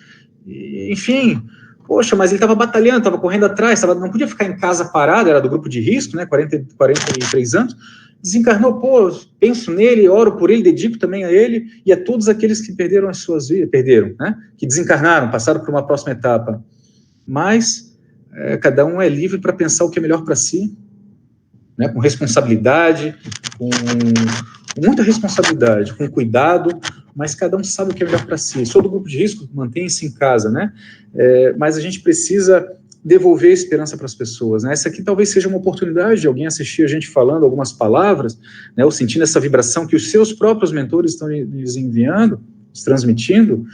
enfim, poxa, mas ele estava batalhando, estava correndo atrás, não podia ficar em casa parado, era do grupo de risco, né, 43 anos, desencarnou, pô, penso nele, oro por ele, dedico também a ele, e a todos aqueles que perderam as suas vidas, né, que desencarnaram, passaram por uma próxima etapa, mas cada um é livre para pensar o que é melhor para si, né, com responsabilidade, com muita responsabilidade, com cuidado, mas cada um sabe o que é melhor para si. Sou do grupo de risco, mantenha-se em casa, né? Mas a gente precisa devolver esperança para as pessoas, né? Essa aqui talvez seja uma oportunidade de alguém assistir a gente falando algumas palavras, né, ou sentindo essa vibração que os seus próprios mentores estão lhes enviando, lhes transmitindo,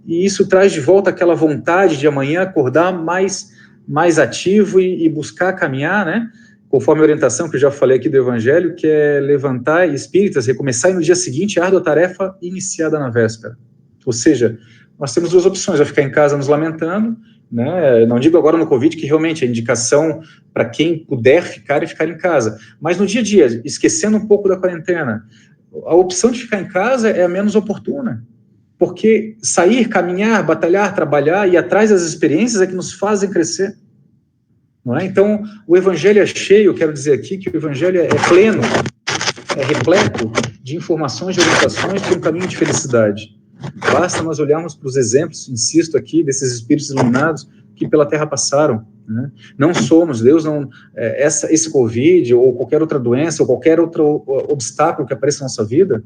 e isso traz de volta aquela vontade de amanhã acordar mais ativo e buscar caminhar, né? Conforme a orientação que eu já falei aqui do Evangelho, que é levantar espíritas, recomeçar e no dia seguinte a árdua tarefa iniciada na véspera. Ou seja, nós temos duas opções, ou ficar em casa nos lamentando, né? Não digo agora no Covid, que realmente a indicação para quem puder ficar é ficar em casa, mas no dia a dia, esquecendo um pouco da quarentena, a opção de ficar em casa é a menos oportuna, porque sair, caminhar, batalhar, trabalhar e ir atrás das experiências é que nos fazem crescer. Não é? Então, o Evangelho é cheio, quero dizer aqui que o Evangelho é pleno, é repleto de informações, de orientações para um caminho de felicidade. Basta nós olharmos para os exemplos, insisto aqui, desses espíritos iluminados que pela Terra passaram. Né? Não somos, Deus não... esse Covid, ou qualquer outra doença, ou qualquer outro obstáculo que apareça na nossa vida,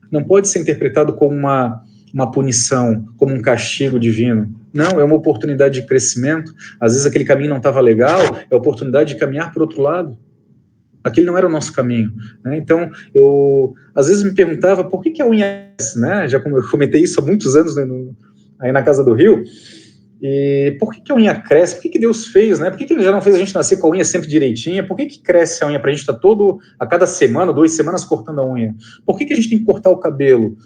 não pode ser interpretado como uma punição, como um castigo divino. Não, é uma oportunidade de crescimento. Às vezes aquele caminho não estava legal, é a oportunidade de caminhar para o outro lado. Aquele não era o nosso caminho. Né? Então, eu às vezes me perguntava por que a unha cresce, né? Já eu comentei isso há muitos anos, né, aí na Casa do Rio, e por que a unha cresce? Por que Deus fez, né? Por que ele já não fez a gente nascer com a unha sempre direitinha? Por que cresce a unha para a gente estar a cada semana, 2 semanas cortando a unha? Por que a gente tem que cortar o cabelo?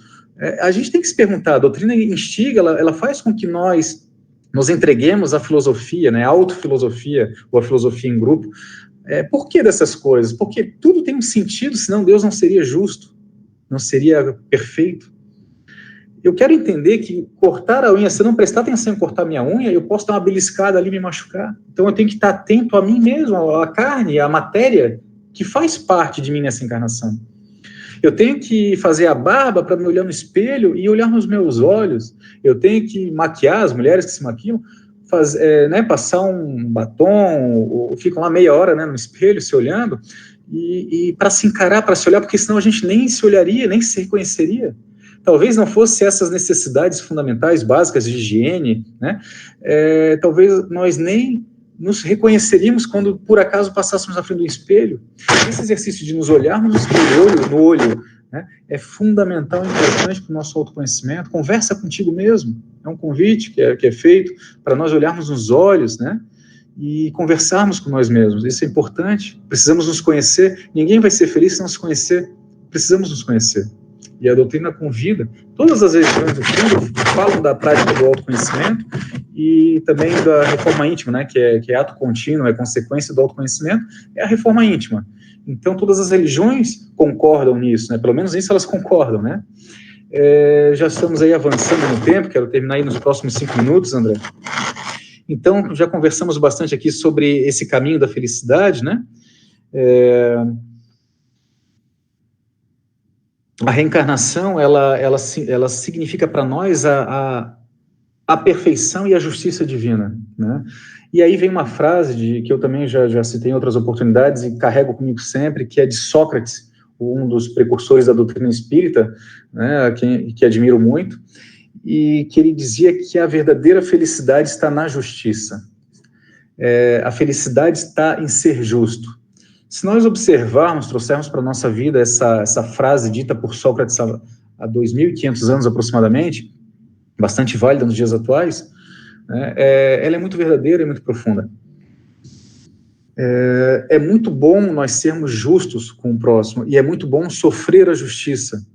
A gente tem que se perguntar, a doutrina instiga, ela faz com que nós nos entreguemos à filosofia, né, a autofilosofia, ou a filosofia em grupo, Por que dessas coisas? Porque tudo tem um sentido, senão Deus não seria justo, não seria perfeito. Eu quero entender que cortar a unha, se eu não prestar atenção em cortar minha unha, eu posso dar uma beliscada ali e me machucar. Então eu tenho que estar atento a mim mesmo, à carne, à matéria que faz parte de mim nessa encarnação. Eu tenho que fazer a barba para me olhar no espelho e olhar nos meus olhos. Eu tenho que maquiar, as mulheres que se maquiam, passar um batom, ou ficam lá meia hora, né, no espelho se olhando, e para se encarar, para se olhar, porque senão a gente nem se olharia, nem se reconheceria. Talvez não fosse essas necessidades fundamentais, básicas de higiene, né? Talvez nós nem nos reconheceríamos quando, por acaso, passássemos na frente do espelho. Esse exercício de nos olharmos no espelho, no olho, né, é fundamental e importante para o nosso autoconhecimento. Conversa contigo mesmo. É um convite que é feito para nós olharmos nos olhos, né, e conversarmos com nós mesmos. Isso é importante. Precisamos nos conhecer. Ninguém vai ser feliz se não se conhecer. Precisamos nos conhecer. E a doutrina convida, todas as religiões do fundo falam da prática do autoconhecimento e também da reforma íntima, né, que é ato contínuo, é consequência do autoconhecimento, é a reforma íntima. Então, todas as religiões concordam nisso, né, pelo menos nisso elas concordam, né. Já estamos aí avançando no tempo, quero terminar aí nos próximos 5 minutos, André. Então, já conversamos bastante aqui sobre esse caminho da felicidade, né. A reencarnação, ela significa para nós a perfeição e a justiça divina, né? E aí vem uma frase que eu também já citei em outras oportunidades e carrego comigo sempre, que é de Sócrates, um dos precursores da doutrina espírita, né, que admiro muito, e que ele dizia que a verdadeira felicidade está na justiça. A felicidade está em ser justo. Se nós observarmos, trouxermos para a nossa vida essa frase dita por Sócrates há 2.500 anos aproximadamente, bastante válida nos dias atuais, né, ela é muito verdadeira e muito profunda. É muito bom nós sermos justos com o próximo, e é muito bom sofrer a justiça.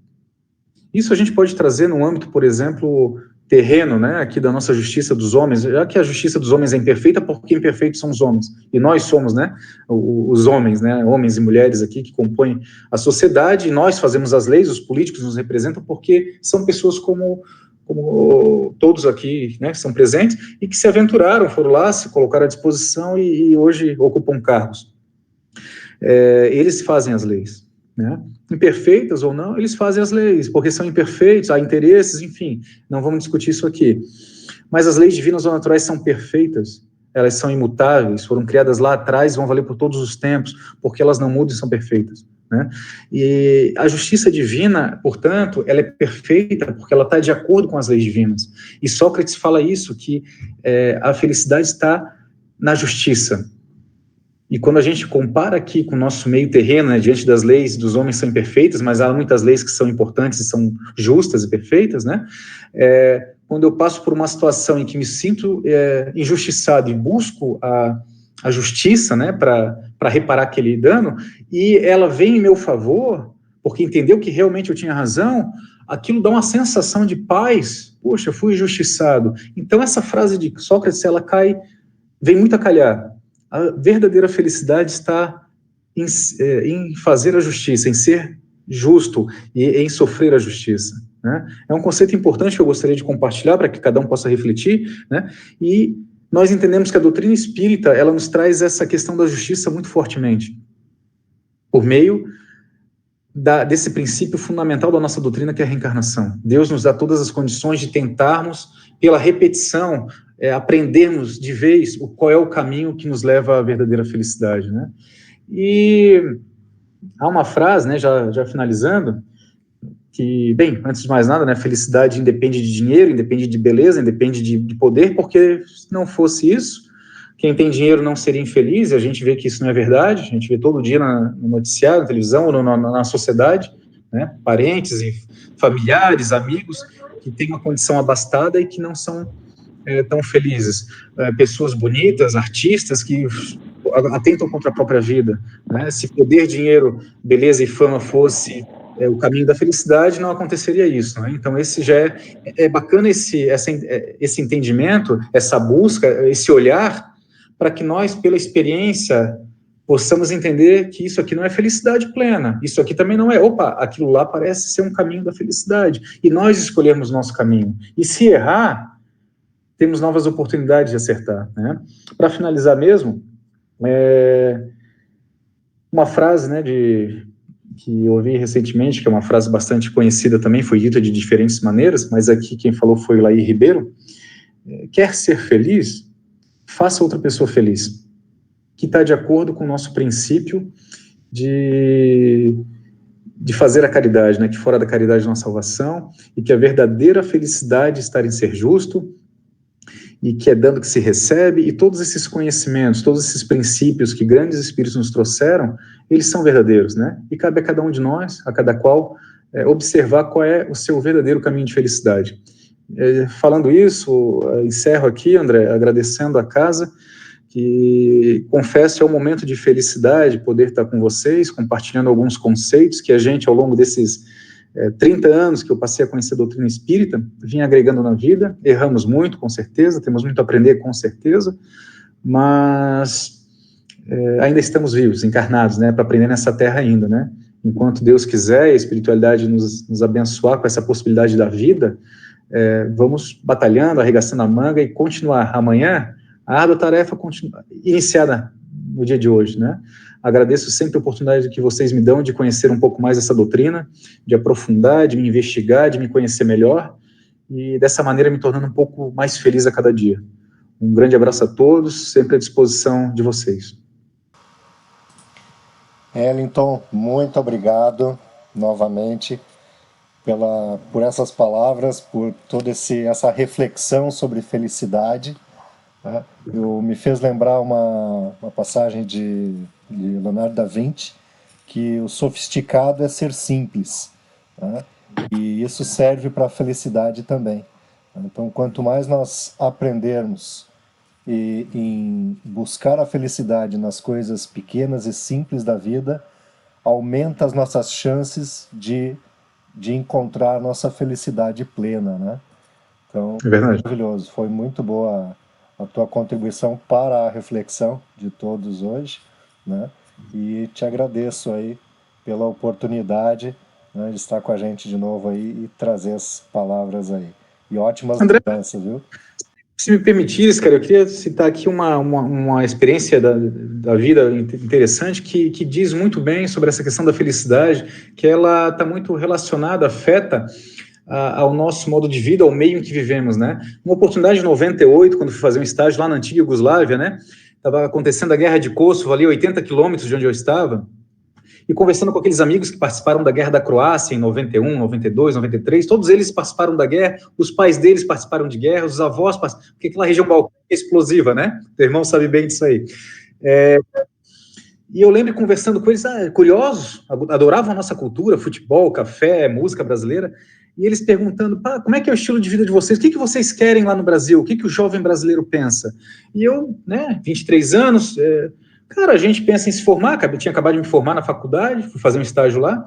Isso a gente pode trazer no âmbito, por exemplo, terreno, né, aqui da nossa justiça dos homens, já que a justiça dos homens é imperfeita, porque imperfeitos são os homens, e nós somos, né, os homens, né, homens e mulheres aqui que compõem a sociedade, e nós fazemos as leis, os políticos nos representam porque são pessoas como todos aqui, né, que são presentes, e que se aventuraram, foram lá, se colocaram à disposição e hoje ocupam cargos. Eles fazem as leis, né? Imperfeitas ou não, eles fazem as leis, porque são imperfeitos, há interesses, enfim, não vamos discutir isso aqui. Mas as leis divinas ou naturais são perfeitas, elas são imutáveis, foram criadas lá atrás e vão valer por todos os tempos, porque elas não mudam e são perfeitas, né? E a justiça divina, portanto, ela é perfeita porque ela está de acordo com as leis divinas. E Sócrates fala isso, que a felicidade está na justiça. E quando a gente compara aqui com o nosso meio terreno, né, diante das leis dos homens são imperfeitas, mas há muitas leis que são importantes e são justas e perfeitas, né? Quando eu passo por uma situação em que me sinto injustiçado e busco a justiça, né, para reparar aquele dano, e ela vem em meu favor, porque entendeu que realmente eu tinha razão, aquilo dá uma sensação de paz. Poxa, eu fui injustiçado. Então essa frase de Sócrates, ela vem muito a calhar. A verdadeira felicidade está em fazer a justiça, em ser justo e em sofrer a justiça, né? É um conceito importante que eu gostaria de compartilhar para que cada um possa refletir, né? E nós entendemos que a doutrina espírita, ela nos traz essa questão da justiça muito fortemente, por meio desse princípio fundamental da nossa doutrina, que é a reencarnação. Deus nos dá todas as condições de tentarmos, pela repetição, aprendermos de vez qual é o caminho que nos leva à verdadeira felicidade, né? E há uma frase, né, já finalizando, que, bem, antes de mais nada, né, felicidade independe de dinheiro, independe de beleza, independe de poder, porque se não fosse isso, quem tem dinheiro não seria infeliz, e a gente vê que isso não é verdade, a gente vê todo dia no noticiário, na televisão, ou na sociedade, né, parentes e familiares, amigos, que têm uma condição abastada e que não são tão felizes. Pessoas bonitas, artistas, que atentam contra a própria vida, né? Se poder, dinheiro, beleza e fama fosse o caminho da felicidade, não aconteceria isso, né? Então esse já é bacana esse entendimento, essa busca, esse olhar, para que nós, pela experiência possamos entender que isso aqui não é felicidade plena, isso aqui também não é, opa, aquilo lá parece ser um caminho da felicidade, e nós escolhermos nosso caminho. E se errar, temos novas oportunidades de acertar, né? Para finalizar mesmo, uma frase, né, que eu ouvi recentemente, que é uma frase bastante conhecida também, foi dita de diferentes maneiras, mas aqui quem falou foi Laí Ribeiro: quer ser feliz? Faça outra pessoa feliz, que está de acordo com o nosso princípio de fazer a caridade, né, que fora da caridade não há salvação, e que a verdadeira felicidade está em ser justo, e que é dando que se recebe, e todos esses conhecimentos, todos esses princípios que grandes espíritos nos trouxeram, eles são verdadeiros, né? E cabe a cada um de nós, a cada qual, observar qual é o seu verdadeiro caminho de felicidade. Falando isso, encerro aqui, André, agradecendo a casa, que confesso é um momento de felicidade poder estar com vocês, compartilhando alguns conceitos que a gente, ao longo desses 30 anos que eu passei a conhecer a doutrina espírita, vim agregando na vida. Erramos muito, com certeza, temos muito a aprender, com certeza, mas ainda estamos vivos, encarnados, né, para aprender nessa terra ainda, né? Enquanto Deus quiser e a espiritualidade nos abençoar com essa possibilidade da vida, vamos batalhando, arregaçando a manga e continuar. Amanhã, a árdua tarefa iniciada no dia de hoje, né? Agradeço sempre a oportunidade que vocês me dão de conhecer um pouco mais essa doutrina, de aprofundar, de me investigar, de me conhecer melhor, e dessa maneira me tornando um pouco mais feliz a cada dia. Um grande abraço a todos, sempre à disposição de vocês. Wellington, muito obrigado novamente por essas palavras, por toda essa reflexão sobre felicidade. Né? Me fez lembrar uma passagem de Leonardo da Vinci, que o sofisticado é ser simples. Né? E isso serve para a felicidade também. Então, quanto mais nós aprendermos em buscar a felicidade nas coisas pequenas e simples da vida, aumenta as nossas chances de encontrar a nossa felicidade plena, né? Então, É verdade. maravilhoso. Foi muito boa a tua contribuição para a reflexão de todos hoje, né? E te agradeço aí pela oportunidade, né, de estar com a gente de novo aí e trazer as palavras aí. E ótimas André, lembranças, viu? se me permitires, cara, eu queria citar aqui uma experiência da vida interessante que diz muito bem sobre essa questão da felicidade, que ela está muito relacionada, afeta ao nosso modo de vida, ao meio em que vivemos, né? Uma oportunidade em 98, quando fui fazer um estágio lá na antiga Iugoslávia, né? Estava acontecendo a Guerra de Kosovo, ali 80 quilômetros de onde eu estava, e conversando com aqueles amigos que participaram da Guerra da Croácia em 91, 92, 93, todos eles participaram da guerra, os pais deles participaram de guerra, os avós participaram, porque aquela região balcânica é explosiva, né? O irmão sabe bem disso aí. E eu lembro conversando com eles, curiosos, adoravam a nossa cultura, futebol, café, música brasileira, e eles perguntando, como é que é o estilo de vida de vocês? O que vocês querem lá no Brasil? O que o jovem brasileiro pensa? E eu, né, 23 anos, cara, a gente pensa em se formar, tinha acabado de me formar na faculdade, fui fazer um estágio lá,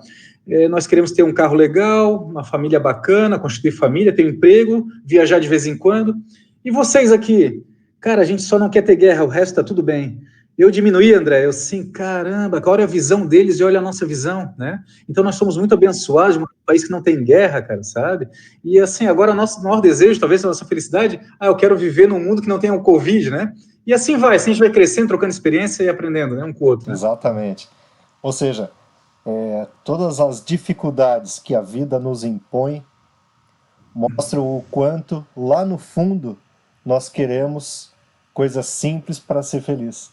nós queremos ter um carro legal, uma família bacana, constituir família, ter um emprego, viajar de vez em quando. E vocês aqui? Cara, a gente só não quer ter guerra, o resto tá tudo bem. Eu diminuí, André, eu assim, caramba, qual é a visão deles e olha a nossa visão, né? Então nós somos muito abençoados de um país que não tem guerra, cara, sabe? E assim, agora o nosso maior desejo, talvez a nossa felicidade, eu quero viver num mundo que não tenha o Covid, né? E assim vai, assim a gente vai crescendo, trocando experiência e aprendendo, né, um com o outro, né? Exatamente. Ou seja, todas as dificuldades que a vida nos impõe mostram o quanto, lá no fundo, nós queremos coisas simples para ser feliz.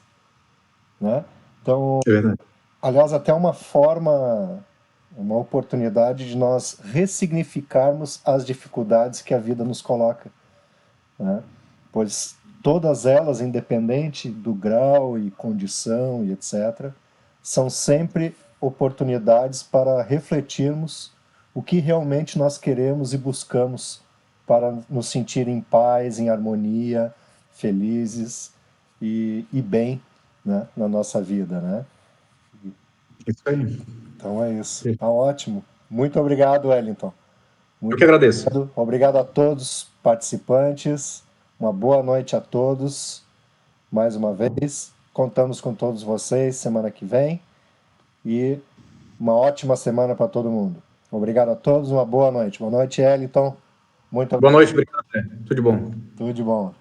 Né? Então, É verdade. aliás, até uma forma, uma oportunidade de nós ressignificarmos as dificuldades que a vida nos coloca. Né? Pois todas elas, independente do grau e condição e etc., são sempre oportunidades para refletirmos o que realmente nós queremos e buscamos para nos sentir em paz, em harmonia, felizes e bem, né, na nossa vida, né? Isso aí. Então é isso. Tá ótimo. Muito obrigado, Wellington. Eu que agradeço. Obrigado a todos os participantes. Uma boa noite a todos. Mais uma vez. Contamos com todos vocês semana que vem e uma ótima semana para todo mundo. Obrigado a todos, uma boa noite. Boa noite, Eliton. Muito Boa obrigado. noite, obrigado. Tudo de bom. Tudo de bom.